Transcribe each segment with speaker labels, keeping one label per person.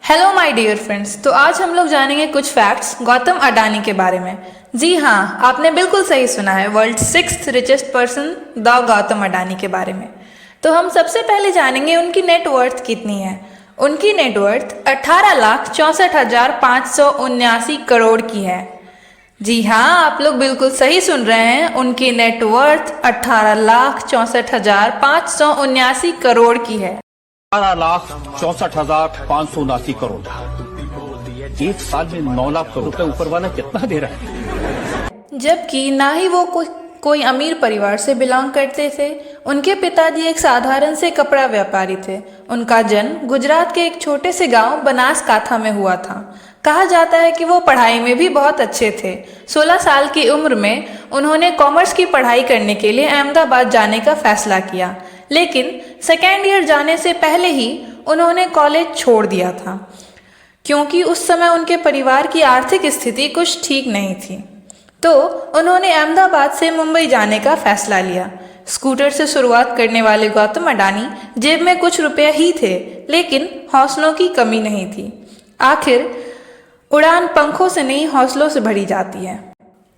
Speaker 1: Hello my dear friends. तो आज हम लोग जानेंगे कुछ फैक्ट्स गौतम अडानी के बारे में। जी हाँ, आपने बिल्कुल सही सुना है, world 6th richest person the Gautam Adani के बारे में। तो हम सबसे पहले जानेंगे उनकी नेटवर्थ कितनी है। उनकी नेटवर्थ 18,64,579 करोड़ की है। जी हाँ, आप लोग बिल्कुल सही सुन रहे हैं, उनकी नेटवर्थ 18,64,579 करोड़ की है।
Speaker 2: 18,64,579 करोड़। एक साल में 9 लाख करोड़ रुपए ऊपर वाला कितना दे रहा है?
Speaker 1: जबकि ना ही वो कोई अमीर परिवार से बिलोंग करते थे। उनके पिताजी एक साधारण से कपड़ा व्यापारी थे। उनका जन्म गुजरात के एक छोटे से गांव बनासकांठा में हुआ था। कहा जाता है कि वो पढ़ाई में भी बहुत अच्छे थे। 16 साल की उम्र में उन्होंने कॉमर्स की पढ़ाई करने के लिए अहमदाबाद जाने का फैसला किया, लेकिन सेकेंड ईयर जाने से पहले ही उन्होंने कॉलेज छोड़ दिया था, क्योंकि उस समय उनके परिवार की आर्थिक स्थिति कुछ ठीक नहीं थी। तो उन्होंने अहमदाबाद से मुंबई जाने का फैसला लिया। स्कूटर से शुरुआत करने वाले गौतम अडानी जेब में कुछ रुपए ही थे, लेकिन हौसलों की कमी नहीं थी। आखिर उड़ान पंखों से नहीं, हौसलों से भरी जाती है।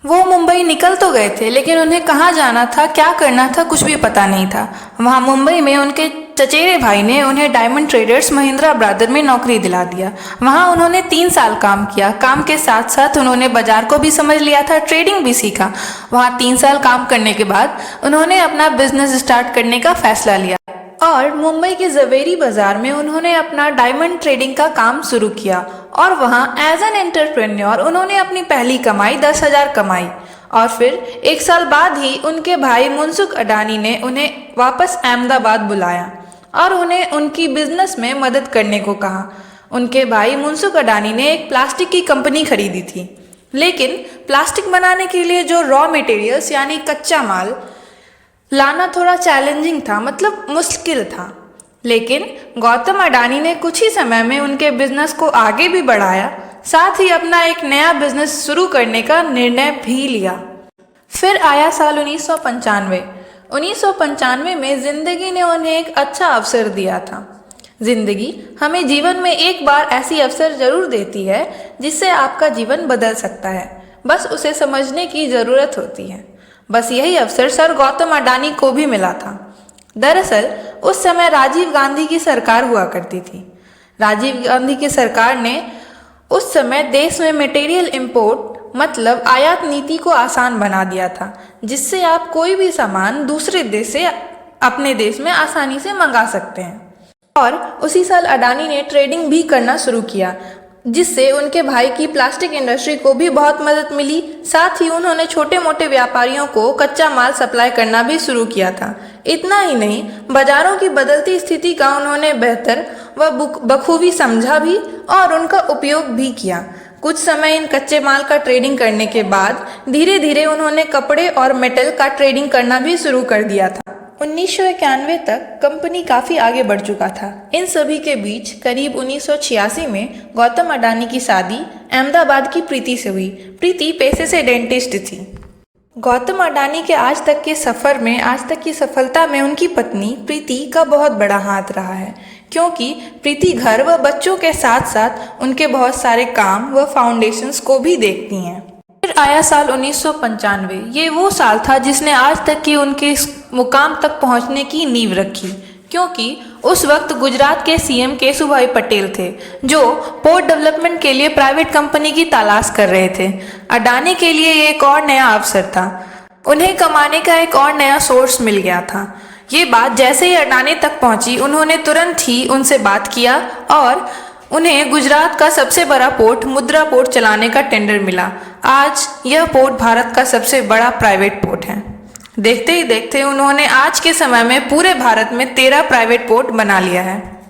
Speaker 1: वो मुंबई निकल तो गए थे, लेकिन उन्हें कहाँ जाना था, क्या करना था, कुछ भी पता नहीं था। वहाँ मुंबई में उनके चचेरे भाई ने उन्हें डायमंड ट्रेडर्स महिंद्रा ब्रदर में नौकरी दिला दिया। वहाँ उन्होंने 3 साल काम किया। काम के साथ साथ उन्होंने बाजार को भी समझ लिया था, ट्रेडिंग भी सीखा। वहाँ 3 साल काम करने के बाद उन्होंने अपना बिजनेस स्टार्ट करने का फैसला लिया और मुंबई के जवेरी बाजार में उन्होंने अपना डायमंड ट्रेडिंग का काम शुरू किया। और वहाँ एज एन एंटरप्रेन्योर उन्होंने अपनी पहली कमाई 10,000 कमाई। और फिर 1 साल बाद ही उनके भाई मुनसुख अडानी ने उन्हें वापस अहमदाबाद बुलाया और उन्हें उनकी बिजनेस में मदद करने को कहा। उनके भाई मुनसुख अडानी ने एक प्लास्टिक की कंपनी खरीदी थी, लेकिन प्लास्टिक बनाने के लिए जो रॉ मटेरियल्स यानी कच्चा माल लाना थोड़ा चैलेंजिंग था, मतलब मुश्किल था। लेकिन गौतम अडानी ने कुछ ही समय में उनके बिजनेस को आगे भी बढ़ाया, साथ ही अपना एक नया बिजनेस शुरू करने का निर्णय भी लिया। फिर आया साल 1995। 1995 में जिंदगी ने उन्हें एक अच्छा अवसर दिया था। जिंदगी हमें जीवन में एक बार ऐसी अवसर जरूर देती है जिससे आपका जीवन बदल सकता है, बस उसे समझने की जरूरत होती है। बस यही अवसर सर गौतम अडानी को भी मिला था। दरअसल उस समय राजीव गांधी की सरकार हुआ करती थी। राजीव गांधी की सरकार ने उस समय देश में मटेरियल इंपोर्ट मतलब आयात नीति को आसान बना दिया था, जिससे आप कोई भी सामान दूसरे देश से अपने देश में आसानी से मंगा सकते हैं। और उसी साल अडानी ने ट्रेडिंग भी करना शुरू किया, जिससे उनके भाई की प्लास्टिक इंडस्ट्री को भी बहुत मदद मिली। साथ ही उन्होंने छोटे मोटे व्यापारियों को कच्चा माल सप्लाई करना भी शुरू किया था। इतना ही नहीं, बाजारों की बदलती स्थिति का उन्होंने बेहतर व बखूबी समझा भी और उनका उपयोग भी किया। कुछ समय इन कच्चे माल का ट्रेडिंग करने के बाद धीरे धीरे उन्होंने कपड़े और मेटल का ट्रेडिंग करना भी शुरू कर दिया था। 1991 तक कंपनी काफ़ी आगे बढ़ चुका था। इन सभी के बीच करीब 1986 में गौतम अडानी की शादी अहमदाबाद की प्रीति से हुई। प्रीति पेशे से डेंटिस्ट थी। गौतम अडानी के आज तक के सफ़र में, आज तक की सफलता में उनकी पत्नी प्रीति का बहुत बड़ा हाथ रहा है, क्योंकि प्रीति घर व बच्चों के साथ साथ उनके बहुत सारे काम व फाउंडेशंस को भी देखती हैं। फिर आया साल 1995। ये वो साल था जिसने आज तक की उनके इस मुकाम तक पहुंचने की नींव रखी, क्योंकि उस वक्त गुजरात के सीएम केशुभाई पटेल थे, जो पोर्ट डेवलपमेंट के लिए प्राइवेट कंपनी की तलाश कर रहे थे। अडानी के लिए ये एक और नया अवसर था। उन्हें कमाने का एक और नया सोर्स मिल गया था। ये बात जैसे ही अडानी तक पहुंची, उन्होंने तुरंत ही उनसे बात किया और उन्हें गुजरात का सबसे बड़ा पोर्ट मुद्रा पोर्ट चलाने का टेंडर मिला। आज यह पोर्ट भारत का सबसे बड़ा प्राइवेट पोर्ट है। देखते ही देखते उन्होंने आज के समय में पूरे भारत में 13 प्राइवेट पोर्ट बना लिया है।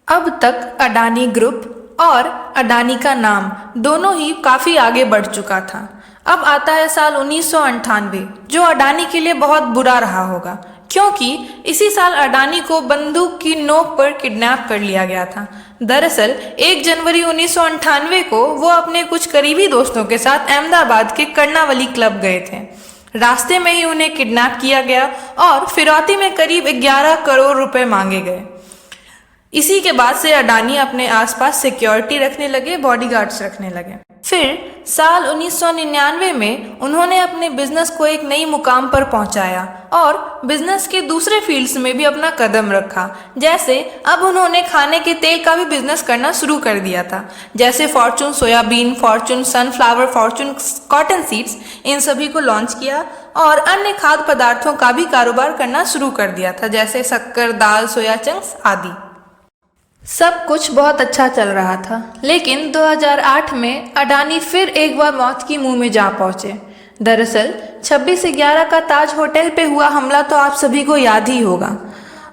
Speaker 1: अब तक अडानी ग्रुप और अडानी का नाम दोनों ही काफ़ी आगे बढ़ चुका था। अब आता है साल 1998, जो अडानी के लिए बहुत बुरा रहा होगा, क्योंकि इसी साल अडानी को बंदूक की नोक पर किडनैप कर लिया गया था। दरअसल 1 जनवरी 1998 को वो अपने कुछ करीबी दोस्तों के साथ अहमदाबाद के कर्णावली क्लब गए थे। रास्ते में ही उन्हें किडनैप किया गया और फिरौती में करीब 11 करोड़ रुपए मांगे गए। इसी के बाद से अडानी अपने आसपास सिक्योरिटी रखने लगे, बॉडीगार्ड्स रखने लगे। फिर साल 1999 में उन्होंने अपने बिजनेस को एक नई मुकाम पर पहुंचाया और बिजनेस के दूसरे फील्ड्स में भी अपना कदम रखा। जैसे अब उन्होंने खाने के तेल का भी बिजनेस करना शुरू कर दिया था, जैसे Fortune soyabean, Fortune sunflower, Fortune cotton seeds, इन सभी को लॉन्च किया और अन्य खाद्य पदार्थों का भी कारोबार करना शुरू कर दिया था, जैसे शक्कर, दाल, सोया चंक्स आदि। सब कुछ बहुत अच्छा चल रहा था, लेकिन 2008 में अडानी फिर एक बार मौत की मुंह में जा पहुंचे। दरअसल 26/11 का ताज होटल पे हुआ हमला तो आप सभी को याद ही होगा।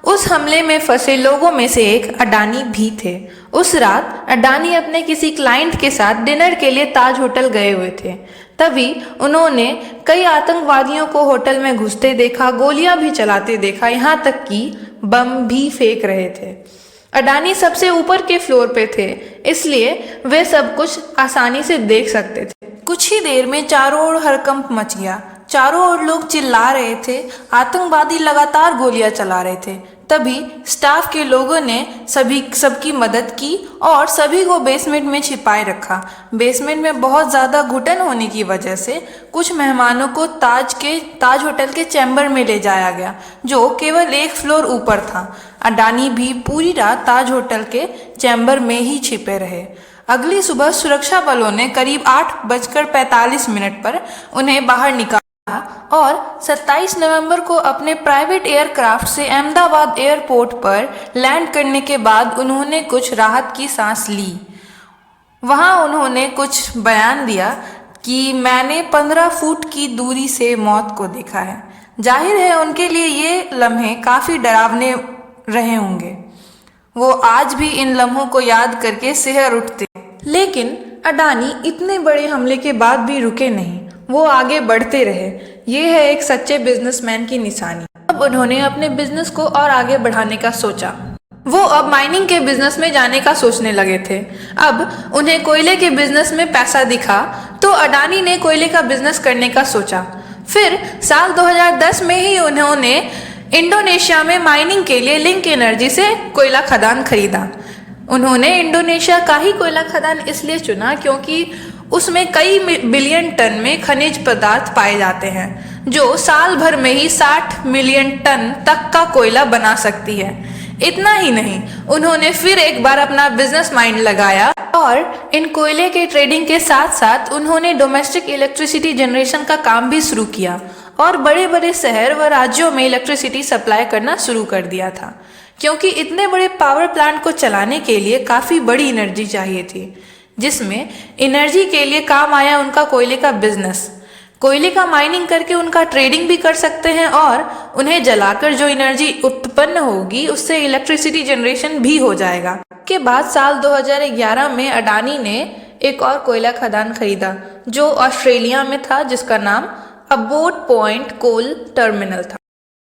Speaker 1: उस हमले में फंसे लोगों में से एक अडानी भी थे। उस रात अडानी अपने किसी क्लाइंट के साथ डिनर के लिए ताज होटल गए हुए थे। तभी उन्होंने कई आतंकवादियों को होटल में घुसते देखा, गोलियां भी चलाते देखा, यहाँ तक कि बम भी फेंक रहे थे। अडानी सबसे ऊपर के फ्लोर पे थे, इसलिए वे सब कुछ आसानी से देख सकते थे। कुछ ही देर में चारों ओर हड़कंप मच गया। चारों ओर लोग चिल्ला रहे थे, आतंकवादी लगातार गोलियां चला रहे थे। तभी स्टाफ के लोगों ने सबकी मदद की और सभी को बेसमेंट में छिपाए रखा। बेसमेंट में बहुत ज़्यादा घुटन होने की वजह से कुछ मेहमानों को ताज होटल के चैम्बर में ले जाया गया, जो केवल एक फ्लोर ऊपर था। अडानी भी पूरी रात ताज होटल के चैम्बर में ही छिपे रहे। अगली सुबह सुरक्षा बलों ने करीब 8:45 पर उन्हें बाहर निकाला और 27 नवंबर को अपने प्राइवेट एयरक्राफ्ट से अहमदाबाद एयरपोर्ट पर लैंड करने के बाद उन्होंने कुछ राहत की सांस ली। वहां उन्होंने कुछ बयान दिया कि मैंने 15 फुट की दूरी से मौत को देखा है। जाहिर है उनके लिए ये लम्हे काफ़ी डरावने रहे होंगे। वो आज भी इन लम्हों को याद करके सिहर उठते। लेकिन अडानी इतने बड़े हमले के बाद भी रुके नहीं, वो आगे बढ़ते रहे। ये है एक सच्चे बिजनेसमैन की निशानी। अब उन्होंने अपने बिजनेस को और आगे बढ़ाने का सोचा। वो अब माइनिंग के बिजनेस में जाने का सोचने लगे थे। अब उन्हें कोयले के बिजनेस में पैसा दिखा तो अडानी ने कोयले का बिजनेस करने का सोचा। फिर साल 2010 में ही उन्होंने इंडोनेशिया में माइनिंग के लिए लिंक एनर्जी से कोयला खदान खरीदा। उन्होंने इंडोनेशिया का ही कोयला खदान इसलिए चुना क्योंकि उसमें कई बिलियन टन में खनिज पदार्थ पाए जाते हैं, जो साल भर में ही 60 मिलियन टन तक का कोयला बना सकती है। इतना ही नहीं, उन्होंने फिर एक बार अपना बिजनेस माइंड लगाया और इन कोयले के ट्रेडिंग के साथ साथ उन्होंने डोमेस्टिक इलेक्ट्रिसिटी जनरेशन का काम भी शुरू किया और बड़े बड़े शहर व राज्यों में इलेक्ट्रिसिटी सप्लाई करना शुरू कर दिया था, क्योंकि इतने बड़े पावर प्लांट को चलाने के लिए काफ़ी बड़ी एनर्जी चाहिए थी, जिसमें एनर्जी के लिए काम आया उनका कोयले का बिजनेस। कोयले का माइनिंग करके उनका ट्रेडिंग भी कर सकते हैं और उन्हें जलाकर जो एनर्जी उत्पन्न होगी उससे इलेक्ट्रिसिटी जनरेशन भी हो जाएगा। के बाद साल 2011 में अडानी ने एक और कोयला खदान खरीदा जो ऑस्ट्रेलिया में था, जिसका नाम अबोट पॉइंट कोल टर्मिनल था।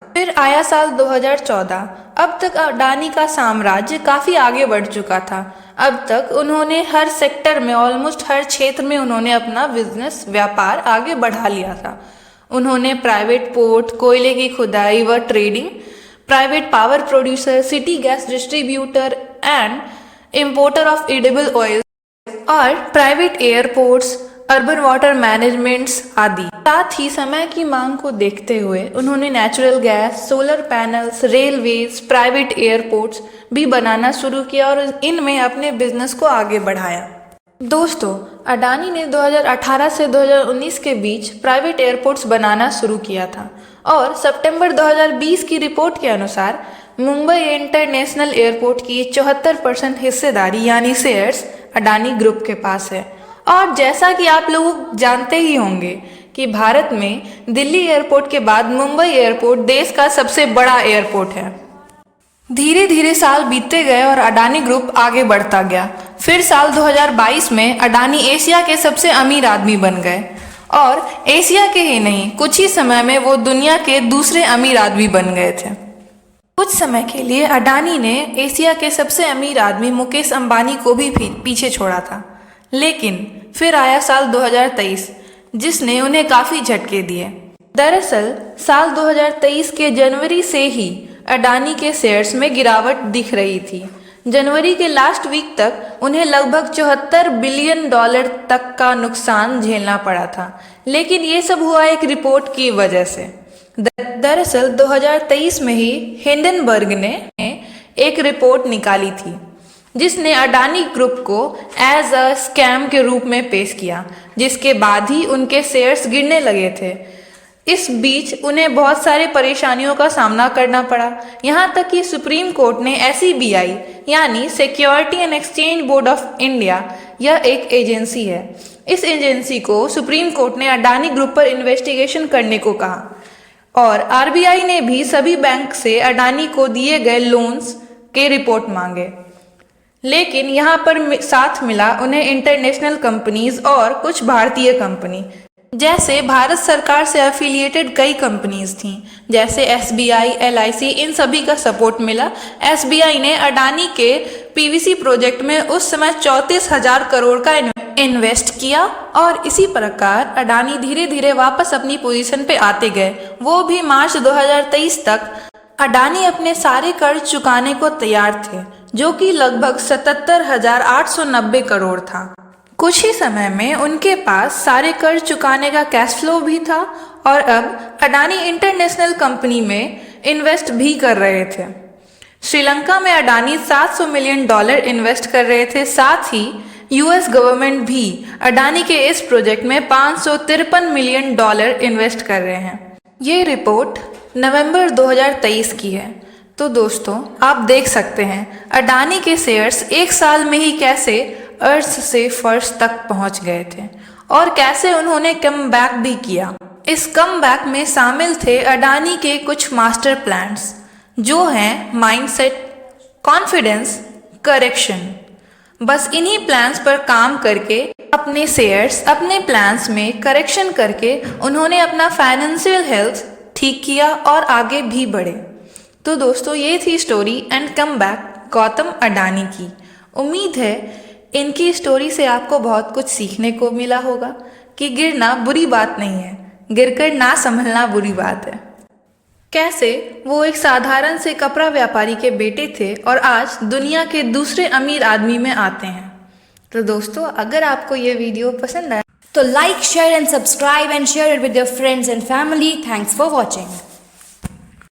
Speaker 1: फिर आया साल 2014। अब तक अडानी का साम्राज्य काफ़ी आगे बढ़ चुका था। अब तक उन्होंने हर सेक्टर में, ऑलमोस्ट हर क्षेत्र में उन्होंने अपना बिजनेस व्यापार आगे बढ़ा लिया था। उन्होंने प्राइवेट पोर्ट, कोयले की खुदाई व trading, private power producer, city gas distributor and importer of edible oil और private airports, urban water managements आदि। साथ ही समय की मांग को देखते हुए उन्होंने natural gas, solar panels, railways, private airports भी बनाना शुरू किया और इनमें अपने बिजनेस को आगे बढ़ाया। दोस्तों, अडानी ने 2018 से 2019 के बीच प्राइवेट एयरपोर्ट्स बनाना शुरू किया था और सितंबर 2020 की रिपोर्ट के अनुसार मुंबई इंटरनेशनल एयरपोर्ट की 74% हिस्सेदारी यानी शेयर्स अडानी ग्रुप के पास है। और जैसा कि आप लोग जानते ही होंगे कि भारत में दिल्ली एयरपोर्ट के बाद मुंबई एयरपोर्ट देश का सबसे बड़ा एयरपोर्ट है। धीरे धीरे साल बीतते गए और अडानी ग्रुप आगे बढ़ता गया। फिर साल 2022 में अडानी एशिया के सबसे अमीर आदमी बन गए और एशिया के ही नहीं, कुछ ही समय में वो दुनिया के दूसरे अमीर आदमी बन गए थे। कुछ समय के लिए अडानी ने एशिया के सबसे अमीर आदमी मुकेश अंबानी को भी पीछे छोड़ा था, लेकिन फिर आया साल 2023 जिसने उन्हें काफ़ी झटके दिए। दरअसल साल 2023 के जनवरी से ही अडानी के शेयर्स में गिरावट दिख रही थी, जनवरी के लास्ट वीक तक उन्हें लगभग $74 बिलियन तक का नुकसान झेलना पड़ा था, लेकिन ये सब हुआ एक रिपोर्ट की वजह से। दरअसल 2023 में ही हिंडनबर्ग ने एक रिपोर्ट निकाली थी जिसने अडानी ग्रुप को एज अ स्कैम के रूप में पेश किया, जिसके बाद ही उनके शेयर्स गिरने लगे थे। इस बीच उन्हें बहुत सारे परेशानियों का सामना करना पड़ा, यहाँ तक कि सुप्रीम कोर्ट ने SEBI यानी security and exchange board of India, यह एक एजेंसी है, इस एजेंसी को सुप्रीम कोर्ट ने अडानी ग्रुप पर इन्वेस्टिगेशन करने को कहा और RBI ने भी सभी बैंक से अडानी को दिए गए लोन्स के रिपोर्ट मांगे। लेकिन यहाँ पर साथ मिला उन्हें इंटरनेशनल कंपनीज और कुछ भारतीय कंपनी, जैसे भारत सरकार से एफिलिएटेड कई कंपनीज थीं, जैसे SBI, LIC, इन सभी का सपोर्ट मिला। SBI ने अडानी के PVC प्रोजेक्ट में उस समय 34,000 करोड़ का इन्वेस्ट किया और इसी प्रकार अडानी धीरे धीरे वापस अपनी पोजीशन पे आते गए। वो भी मार्च 2023 तक अडानी अपने सारे कर्ज चुकाने को तैयार थे, जो कि लगभग 77,890 करोड़ था। कुछ ही समय में उनके पास सारे कर्ज चुकाने का कैश फ्लो भी था और अब अडानी इंटरनेशनल कंपनी में इन्वेस्ट भी कर रहे थे। श्रीलंका में अडानी $700 मिलियन इन्वेस्ट कर रहे थे, साथ ही US गवर्नमेंट भी अडानी के इस प्रोजेक्ट में $553 मिलियन इन्वेस्ट कर रहे हैं। ये रिपोर्ट नवंबर 2023 की है। तो दोस्तों, आप देख सकते हैं अडानी के शेयर्स एक साल में ही कैसे अर्थ से फर्श तक पहुंच गए थे और कैसे उन्होंने कम बैक भी किया। इस कम बैक में शामिल थे अडानी के कुछ मास्टर प्लान्स, जो हैं माइंडसेट, कॉन्फिडेंस, करेक्शन। बस इन्हीं प्लान्स पर काम करके अपने शेयर्स, अपने प्लान्स में करेक्शन करके उन्होंने अपना फाइनेंशियल हेल्थ ठीक किया और आगे भी बढ़े। तो दोस्तों, ये थी story and come back Gautam Adani की। उम्मीद है इनकी स्टोरी से आपको बहुत कुछ सीखने को मिला होगा कि गिरना बुरी बात नहीं है, गिरकर ना संभलना बुरी बात है। कैसे वो एक साधारण से कपड़ा व्यापारी के बेटे थे और आज दुनिया के दूसरे अमीर आदमी में आते हैं। तो दोस्तों, अगर आपको ये वीडियो पसंद आया
Speaker 3: तो like, share and subscribe and share it with your friends and family. Thanks for watching.